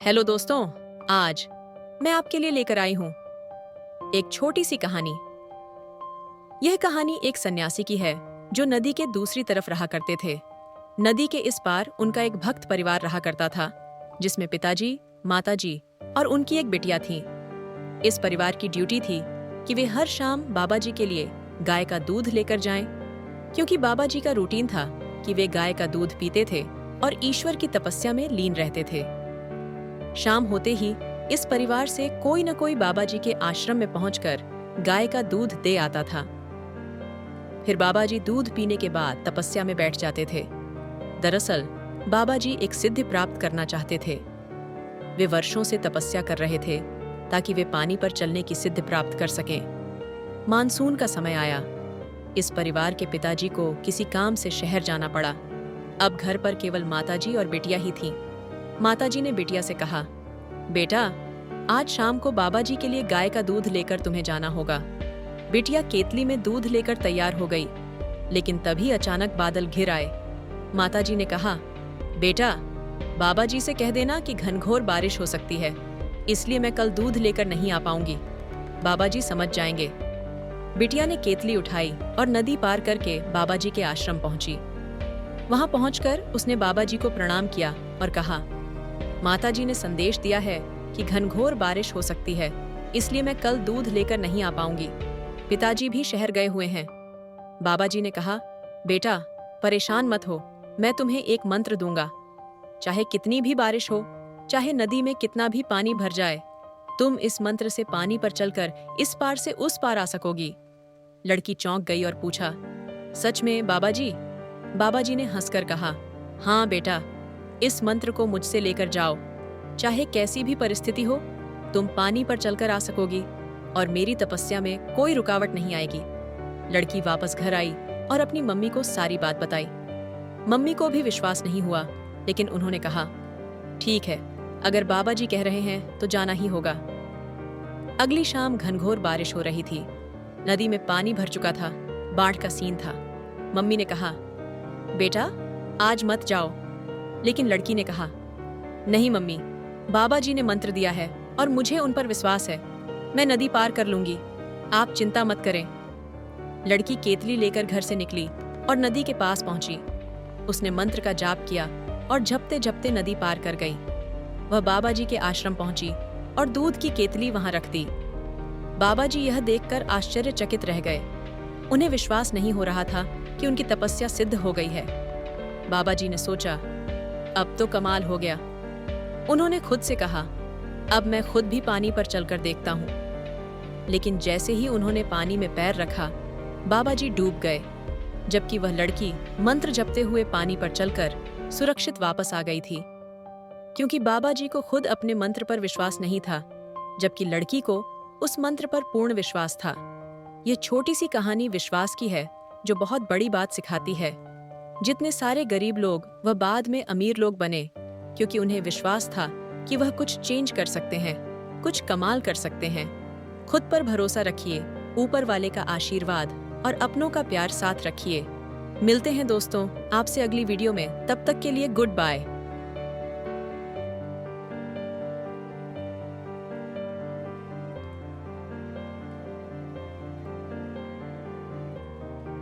Hello दोस्तों, आज मैं आपके लिए लेकर आई हूं एक छोटी सी कहानी। यह कहानी एक सन्यासी की है जो नदी के दूसरी तरफ रहा करते थे। नदी के इस पार उनका एक भक्त परिवार रहा करता था, जिसमें पिताजी, माताजी और उनकी एक बिटिया थी। इस परिवार की ड्यूटी थी कि वे हर शाम बाबा जी के लिए गाय का दूध लेकर जाएं, क्योंकि बाबा जी का रूटीन था कि वे गाय का दूध पीते थे और ईश्वर की तपस्या में लीन रहते थे। शाम होते ही इस परिवार से कोई न कोई बाबा जी के आश्रम में पहुंचकर गाय का दूध दे आता था। फिर बाबा जी दूध पीने के बाद तपस्या में बैठ जाते थे। दरअसल बाबा जी एक सिद्धि प्राप्त करना चाहते थे। वे वर्षों से तपस्या कर रहे थे ताकि वे पानी पर चलने की सिद्धि प्राप्त कर सकें। मानसून का समय आया। इस परिवार के पिताजी को किसी काम से शहर जाना पड़ा। अब घर पर केवल माताजी और बिटिया ही थीं। माताजी ने बिटिया से कहा, बेटा, आज शाम को बाबा जी के लिए गाय का दूध लेकर तुम्हें जाना होगा। बिटिया केतली में दूध लेकर तैयार हो गई, लेकिन तभी अचानक बादल घिर आए। माताजी ने कहा, बेटा, बाबा जी से कह देना कि घनघोर बारिश हो सकती है, इसलिए मैं कल दूध लेकर नहीं आ पाऊंगी। बाबा जी समझ जाएंगे। बिटिया ने केतली उठाई और नदी पार करके बाबा जी के आश्रम पहुंची। वहां पहुंचकर उसने बाबा जी को प्रणाम किया और कहा, माताजी ने संदेश दिया है कि घनघोर बारिश हो सकती है, इसलिए मैं कल दूध लेकर नहीं आ पाऊंगी। पिताजी भी शहर गए हुए हैं। बाबा जी ने कहा, बेटा, परेशान मत हो, मैं तुम्हें एक मंत्र दूंगा। चाहे कितनी भी बारिश हो, चाहे नदी में कितना भी पानी भर जाए, तुम इस मंत्र से पानी पर चलकर इस पार से उस पार आ सकोगी। लड़की चौंक गई और पूछा, सच में बाबा जी? बाबा जी ने हंसकर कहा, हाँ बेटा, इस मंत्र को मुझसे लेकर जाओ। चाहे कैसी भी परिस्थिति हो, तुम पानी पर चलकर आ सकोगी और मेरी तपस्या में कोई रुकावट नहीं आएगी। लड़की वापस घर आई और अपनी मम्मी को सारी बात बताई। मम्मी को भी विश्वास नहीं हुआ, लेकिन उन्होंने कहा, ठीक है, अगर बाबा जी कह रहे हैं तो जाना ही होगा। अगली शाम घनघोर बारिश हो रही थी। नदी में पानी भर चुका था, बाढ़ का सीन था। मम्मी ने कहा, बेटा, आज मत जाओ। लेकिन लड़की ने कहा, नहीं मम्मी, बाबा जी ने मंत्र दिया है और मुझे उन पर विश्वास है। मैं नदी पार कर लूंगी, आप चिंता मत करें। लड़की केतली लेकर घर से निकली और नदी के पास पहुंची। उसने मंत्र का जाप किया और झपते झपते नदी पार कर गई। वह बाबा जी के आश्रम पहुंची और दूध की केतली वहां रख दी। बाबा जी यह देखकर आश्चर्यचकित रह गए। उन्हें विश्वास नहीं हो रहा था कि उनकी तपस्या सिद्ध हो गई है। बाबा जी ने सोचा, अब तो कमाल हो गया। उन्होंने खुद से कहा, अब मैं खुद भी पानी पर चलकर देखता हूं। लेकिन जैसे ही उन्होंने पानी में पैर रखा, बाबा जी डूब गए, जबकि वह लड़की मंत्र जपते हुए पानी पर चलकर सुरक्षित वापस आ गई थी। क्योंकि बाबा जी को खुद अपने मंत्र पर विश्वास नहीं था, जबकि लड़की को उस मंत्र पर पूर्ण विश्वास था। यह छोटी सी कहानी विश्वास की है, जो बहुत बड़ी बात सिखाती है। जितने सारे गरीब लोग वह बाद में अमीर लोग बने, क्योंकि उन्हें विश्वास था कि वह कुछ चेंज कर सकते हैं, कुछ कमाल कर सकते हैं। खुद पर भरोसा रखिए, ऊपर वाले का आशीर्वाद और अपनों का प्यार साथ रखिए। मिलते हैं दोस्तों आपसे अगली वीडियो में, तब तक के लिए गुड बाय।